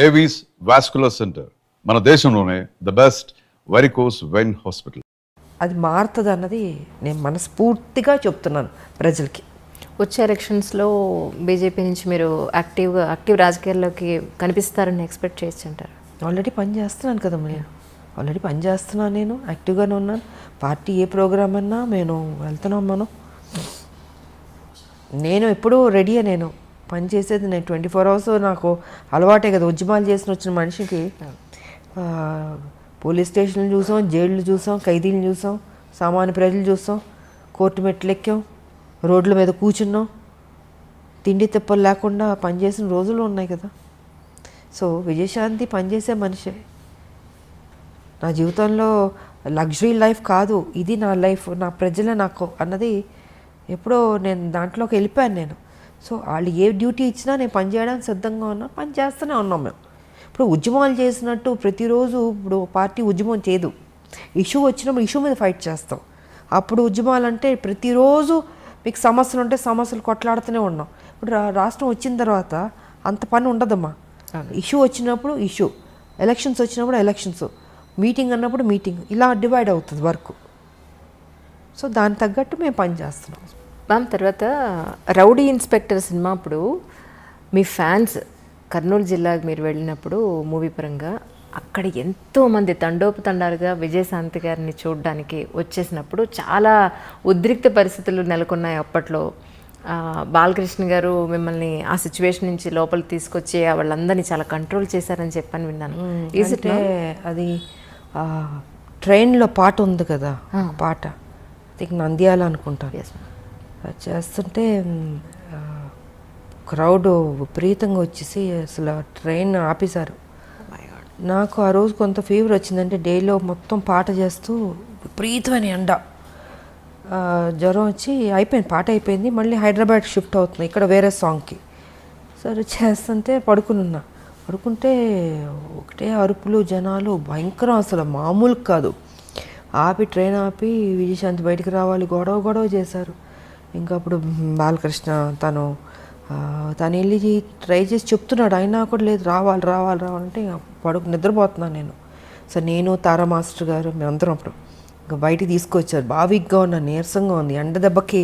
Avis vascular centre మన దేశంలోనే the best varicose vein hospital. అది మారుతుంది అన్నది నేను మనస్ఫూర్తిగా చెప్తున్నాను ప్రజలకి. వచ్చే ఎలక్షన్స్లో బీజేపీ నుంచి మీరు యాక్టివ్ రాజకీయాల్లోకి కనిపిస్తారని ఎక్స్పెక్ట్ చేయొచ్చు అంటారు? ఆల్రెడీ పని చేస్తున్నాను కదా, నేను యాక్టివ్గానే ఉన్నాను. పార్టీ ఏ ప్రోగ్రామ్ అన్నా నేను వెళ్తున్నాం. నేను ఎప్పుడూ రెడీయే. నేను పని చేసేది నేను 24 hours నాకు అలవాటే కదా. ఉద్యమాలు వచ్చిన మనిషికి పోలీస్ స్టేషన్లు చూసాం, జైళ్ళు చూసాం, ఖైదీలు చూసాం, సామాన్య ప్రజలు చూసాం, కోర్టు మెట్లు ఎక్కాం, రోడ్ల మీద కూర్చున్నాం, తిండి తిప్పలు లేకుండా పనిచేసిన రోజులు ఉన్నాయి కదా. సో విజయశాంతి పనిచేసే మనిషే. నా జీవితంలో లగ్జరీ లైఫ్ కాదు ఇది, నా లైఫ్, నా ప్రజలే నాకు అన్నది ఎప్పుడో నేను దాంట్లోకి వెళ్ళిపోయాను నేను. సో వాళ్ళు ఏ డ్యూటీ ఇచ్చినా నేను పని చేయడానికి సిద్ధంగా ఉన్నాను, పని చేస్తూనే ఉన్నాం మేము. ఇప్పుడు ఉద్యమాలు చేసినట్టు ప్రతిరోజు ఇప్పుడు పార్టీ ఉద్యమం చేయదు. ఇష్యూ వచ్చినప్పుడు ఇష్యూ మీద ఫైట్ చేస్తాం. అప్పుడు ఉద్యమాలు అంటే ప్రతిరోజు మీకు సమస్యలు ఉంటే సమస్యలు కొట్లాడుతూనే ఉన్నాం. ఇప్పుడు రాష్ట్రం వచ్చిన తర్వాత అంత పని ఉండదమ్మా. ఇష్యూ వచ్చినప్పుడు ఇష్యూ, ఎలక్షన్స్ వచ్చినప్పుడు ఎలక్షన్స్, మీటింగ్ అన్నప్పుడు మీటింగ్, ఇలా డివైడ్ అవుతుంది వర్క్. సో దానికి తగ్గట్టు మేము పని చేస్తున్నాం. మ్యామ్, తర్వాత రౌడీ ఇన్స్పెక్టర్ సినిమా అప్పుడు మీ ఫ్యాన్స్ కర్నూలు జిల్లాకు మీరు వెళ్ళినప్పుడు మూవీ పరంగా అక్కడ ఎంతోమంది తండోపతండాలుగా విజయశాంతి గారిని చూడడానికి వచ్చేసినప్పుడు చాలా ఉద్రిక్త పరిస్థితులు నెలకొన్నాయి అప్పట్లో. బాలకృష్ణ గారు మిమ్మల్ని ఆ సిచ్యువేషన్ నుంచి లోపలికి తీసుకొచ్చి వాళ్ళందరినీ చాలా కంట్రోల్ చేశారని చెప్పని విన్నాను. అంటే అది ట్రైన్లో పాట ఉంది కదా, పాట నంద్యాల అనుకుంటాను. చేస్తుంటే క్రౌడ్ విపరీతంగా వచ్చేసి అసలు ట్రైన్ ఆపేశారు. నాకు ఆ రోజు కొంత ఫీవర్ వచ్చిందంటే డేలో మొత్తం పాట చేస్తూ విపరీతమైన ఎండ, జ్వరం వచ్చి అయిపోయింది, పాట అయిపోయింది. మళ్ళీ హైదరాబాద్ షిఫ్ట్ అవుతుంది ఇక్కడ వేరే సాంగ్కి. సరే చేస్తుంటే పడుకుంటే ఒకటే అరుపులు, జనాలు భయంకరం, అసలు మామూలు కాదు. ట్రైన్ ఆపి విజయశాంతి బయటికి రావాలి, గొడవ చేశారు. ఇంకా అప్పుడు బాలకృష్ణ తను వెళ్ళి ట్రై చేసి చెప్తున్నాడు, అయినా కూడా లేదు, రావాలంటే నిద్రపోతున్నాను నేను. సో నేను, తారా మాస్టర్ గారు మేమందరం అప్పుడు ఇంకా బయటికి తీసుకొచ్చారు. బావిగ్గా ఉన్న, నీరసంగా ఉంది, ఎండ దెబ్బకి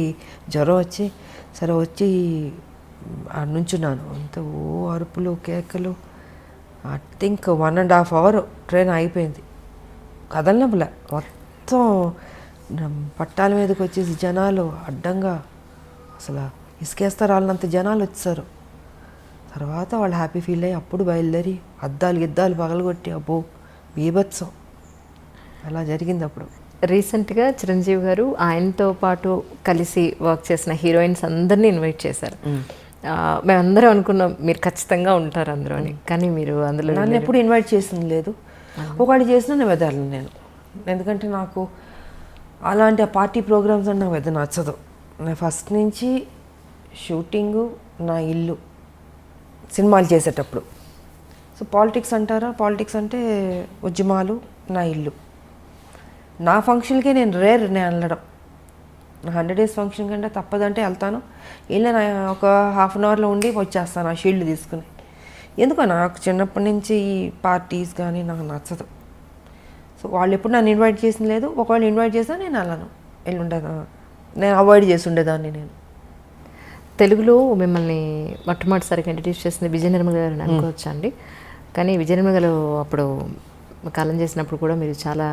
జ్వరం వచ్చి సరే వచ్చి నుంచున్నాను. అంత అరుపులు, కేకలు. ఐ థింక్ 1.5 hours ట్రైన్ అయిపోయింది. కదలనప్పులే, మొత్తం పట్టాల మీదకి వచ్చేసి జనాలు అడ్డంగా అసలు ఇసుకేస్తారు వాళ్ళంత జనాలు వచ్చారు. తర్వాత వాళ్ళు హ్యాపీ ఫీల్ అయ్యి అప్పుడు బయలుదేరి గిద్దాలు పగలగొట్టి అబ్బో బీభత్సం అలా జరిగింది. అప్పుడు రీసెంట్గా చిరంజీవి గారు ఆయనతో పాటు కలిసి వర్క్ చేసిన హీరోయిన్స్ అందరినీ ఇన్వైట్ చేశారు. మేమందరం అనుకున్నాం మీరు ఖచ్చితంగా ఉంటారు అందులో అని, కానీ మీరు అందులో నన్ను ఎప్పుడు ఇన్వైట్ చేసింది లేదు. ఒకటి చేసినా నేను వెదలను నేను, ఎందుకంటే నాకు అలాంటి ఆ పార్టీ ప్రోగ్రామ్స్ అంటే నాకు పెద్ద నచ్చదు. నేను ఫస్ట్ నుంచి షూటింగు, నా ఇల్లు, సినిమాలు చేసేటప్పుడు. సో పాలిటిక్స్ అంటారా, పాలిటిక్స్ అంటే ఉద్యమాలు, నా ఇల్లు. నా ఫంక్షన్కే నేను నేను వెళ్ళడం. నా 100 days ఫంక్షన్ కంటే తప్పదంటే వెళ్తాను. వెళ్ళి ఒక 1/2 hourలో ఉండి వచ్చేస్తాను ఆ షీల్డ్ తీసుకుని. ఎందుకో నాకు చిన్నప్పటి నుంచి ఈ పార్టీస్ కానీ నాకు నచ్చదు. సో వాళ్ళు ఎప్పుడు నన్ను ఇన్వైట్ చేసింది లేదు. ఒకవేళ ఇన్వైట్ చేసినా నేను వెళ్ళను, నేను అవాయిడ్ చేసి ఉండేదాన్ని. నేను తెలుగులో మిమ్మల్ని మొట్టమొదటిసారిగా ఇంట్రడ్యూస్ చేసింది విజయ నిర్మల గారు అనుకోవచ్చా అండి? కానీ విజయ నిర్మల గారు అప్పుడు కాలం చేసినప్పుడు కూడా మీరు చాలా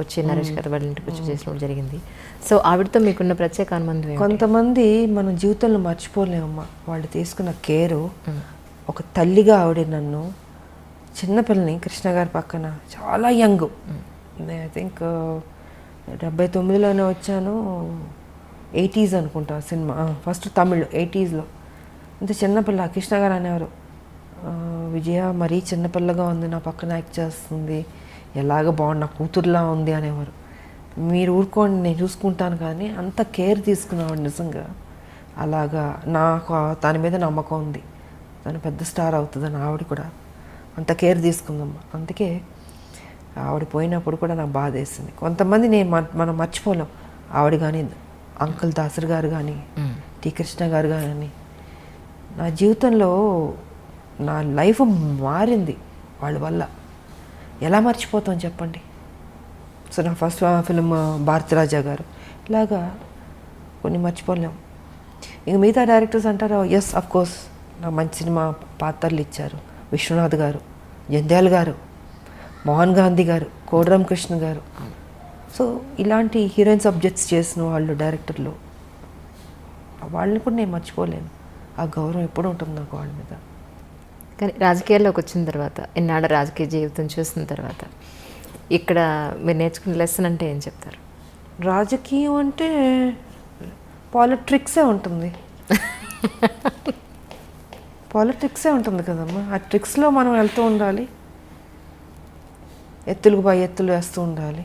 వచ్చి నరేష్ గారు వాళ్ళ ఇంటికి వచ్చి చేసినప్పుడు జరిగింది. సో ఆవిడతో మీకున్న ప్రత్యేక అనుబంధం? కొంతమంది మన జీవితంలో మర్చిపోలేమమ్మా. వాళ్ళు తీసుకున్న కేరు. ఒక తల్లిగా ఆవిడ నన్ను, చిన్నపిల్లని, కృష్ణ గారి పక్కన చాలా యంగ్, ఐ థింక్ 79లోనే వచ్చాను, 80s అనుకుంటా సినిమా, ఫస్ట్ తమిళ్ 80sలో. అంత చిన్నపిల్ల. కృష్ణ గారు అనేవారు, విజయ మరీ చిన్నపిల్లగా ఉంది, నా పక్కన యాక్ట్ చేస్తుంది, ఎలాగ బాగుంది, నా కూతురులా ఉంది అనేవారు. మీరు ఊరుకోండి నేను చూసుకుంటాను, కానీ అంత కేర్ తీసుకున్నాడు నిజంగా. అలాగా నాకు దాని మీద నమ్మకం ఉంది, తను పెద్ద స్టార్ అవుతుందని. ఆవిడ కూడా అంత కేర్ తీసుకుందమ్మా. అందుకే ఆవిడ పోయినప్పుడు కూడా నాకు బాధ వేసింది. కొంతమంది మనం మర్చిపోలేం. ఆవిడ కానీ, అంకుల్ దాసరి గారు కానీ, టి కృష్ణ గారు కానీ, నా జీవితంలో నా లైఫ్ మారింది వాళ్ళ వల్ల. ఎలా మర్చిపోతాం చెప్పండి. సో నా ఫస్ట్ ఫిలిం భారతిరాజా గారు, ఇలాగా కొన్ని మర్చిపోలేం. ఇంక మిగతా డైరెక్టర్స్ అంటారు, ఎస్ అఫ్ కోర్స్ నాకు మంచి సినిమా పాత్రలు ఇచ్చారు. విశ్వనాథ్ గారు, జంధ్యాల్ గారు, మోహన్ గాంధీ గారు, కోడిరామ్ కృష్ణ గారు. సో ఇలాంటి హీరోయిన్ సబ్జెక్ట్స్ చేసిన వాళ్ళు డైరెక్టర్లు, వాళ్ళని కూడా నేను మర్చిపోలేను. ఆ గౌరవం ఎప్పుడు ఉంటుంది నాకు వాళ్ళ మీద. కానీ రాజకీయాల్లోకి వచ్చిన తర్వాత, ఇన్నాళ్ళ రాజకీయ జీవితం చూసిన తర్వాత, ఇక్కడ మీరు నేర్చుకున్న లెసన్ అంటే ఏం చెప్తారు? రాజకీయం అంటే పాలిట్రిక్సే ఉంటుంది. పాలిటిక్సే ఉంటుంది కదమ్మా. ఆ ట్రిక్స్లో మనం వెళ్తూ ఉండాలి, ఎత్తులకు పై ఎత్తులు వేస్తూ ఉండాలి.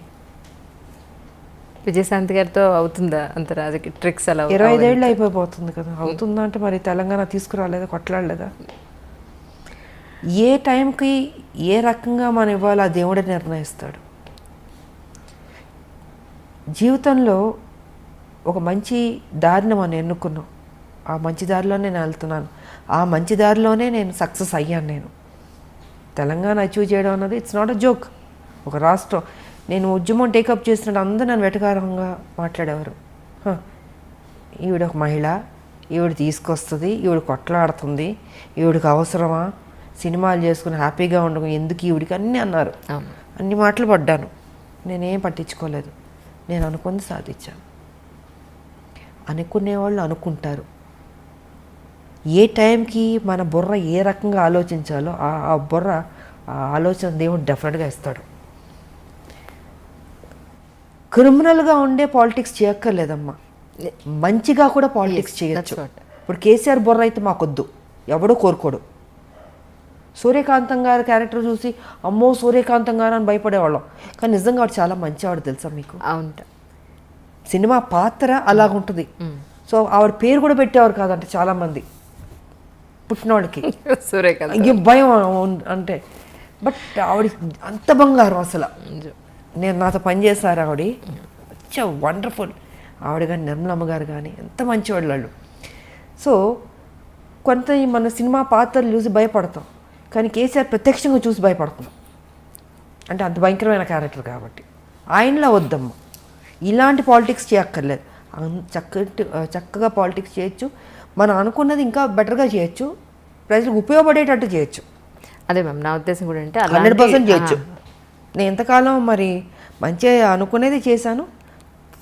విజయశాంతి గారితో అవుతుందా అంత రాజకీయ ట్రిక్స్? అలా 25 ఏళ్ళు అయిపోతుంది కదా. అవుతుందా అంటే మరి తెలంగాణ తీసుకురాలేదా, కొట్లాడలేదా? ఏ టైంకి ఏ రకంగా మనం ఇవ్వాలో ఆ దేవుడే నిర్ణయిస్తాడు. జీవితంలో ఒక మంచి దారిని మనం ఎన్నుకున్నాం, ఆ మంచి దారిలోనే నేను వెళ్తున్నాను, ఆ మంచి దారిలోనే నేను సక్సెస్ అయ్యాను. నేను తెలంగాణ అచీవ్ చేయడం అన్నది ఇట్స్ నాట్ అ జోక్. ఒక రాష్ట్రం, నేను ఉద్యమం టేకప్ చేసినట్టు అందరూ నన్ను వెటకారంగా మాట్లాడేవారు. ఈవిడ ఒక మహిళ, ఈవిడ తీసుకొస్తుంది, ఈవిడ కొట్లాడుతుంది, ఈవిడికి అవసరమా, సినిమాలు చేసుకుని హ్యాపీగా ఉండడం ఎందుకు ఈవిడికి, అన్నీ అన్నారు. అన్ని మాటలు పడ్డాను, నేనేం పట్టించుకోలేదు. నేను అనుకుంది సాధించాను. అనుకునేవాళ్ళు అనుకుంటారు. ఏ టైంకి మన బుర్ర ఏ రకంగా ఆలోచించాలో ఆ బుర్ర ఆ ఆలోచన దేవుడు డెఫినెట్గా ఇస్తాడు. క్రిమినల్గా ఉండే పాలిటిక్స్ చేయక్కర్లేదమ్మా, మంచిగా కూడా పాలిటిక్స్ చేయొచ్చు. ఇప్పుడు కేసీఆర్ బుర్ర అయితే మాకొద్దు, ఎవడో కోరుకోడు. సూర్యకాంతం గారి క్యారెక్టర్ చూసి అమ్మో సూర్యకాంతం గారు అని భయపడేవాళ్ళం, కానీ నిజంగా వాడు చాలా మంచివాడు తెలుసా మీకు. అవును, సినిమా పాత్ర అలాగుంటుంది. సో ఆవిడ పేరు కూడా పెట్టేవారు కాదంటే చాలామంది పుట్టినవాడికి ఇంకేం భయం అంటే. బట్ ఆవిడ అంత బంగారం అసలు. నేను నాతో పనిచేశారు ఆవిడ, వచ్చా వండర్ఫుల్. ఆవిడ కానీ నిర్మలమ్మ గారు కానీ ఎంత మంచివాళ్ళు వాళ్ళు. సో కొంత మన సినిమా పాత్రలు చూసి భయపడతాం, కానీ కేసీఆర్ ప్రత్యక్షంగా చూసి భయపడుతున్నాం. అంటే అంత భయంకరమైన క్యారెక్టర్ కాబట్టి ఆయనలా వద్దమ్మ, ఇలాంటి పాలిటిక్స్ చేయక్కర్లేదు. చక్కగా పాలిటిక్స్ చేయొచ్చు, మనం అనుకున్నది ఇంకా బెటర్గా చేయొచ్చు, ప్రజలకు ఉపయోగపడేటట్టు చేయొచ్చు. అదే మ్యామ్ నా ఉద్దేశం కూడా అంటే 100% చేయొచ్చు. నేను ఎంతకాలం మరి మంచిగా అనుకునేది చేశాను,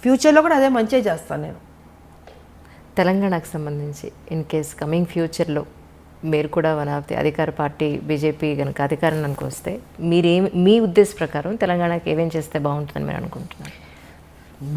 ఫ్యూచర్లో కూడా అదే మంచిగా చేస్తాను నేను. తెలంగాణకు సంబంధించి ఇన్ కేస్ కమింగ్ ఫ్యూచర్లో మీరు కూడా వన్ ఆఫ్ ది అధికార పార్టీ బీజేపీ కనుక అధికారానికి వస్తే మీ ఉద్దేశ ప్రకారం తెలంగాణకి ఏమేం చేస్తే బాగుంటుందని మీరు అనుకుంటున్నారు?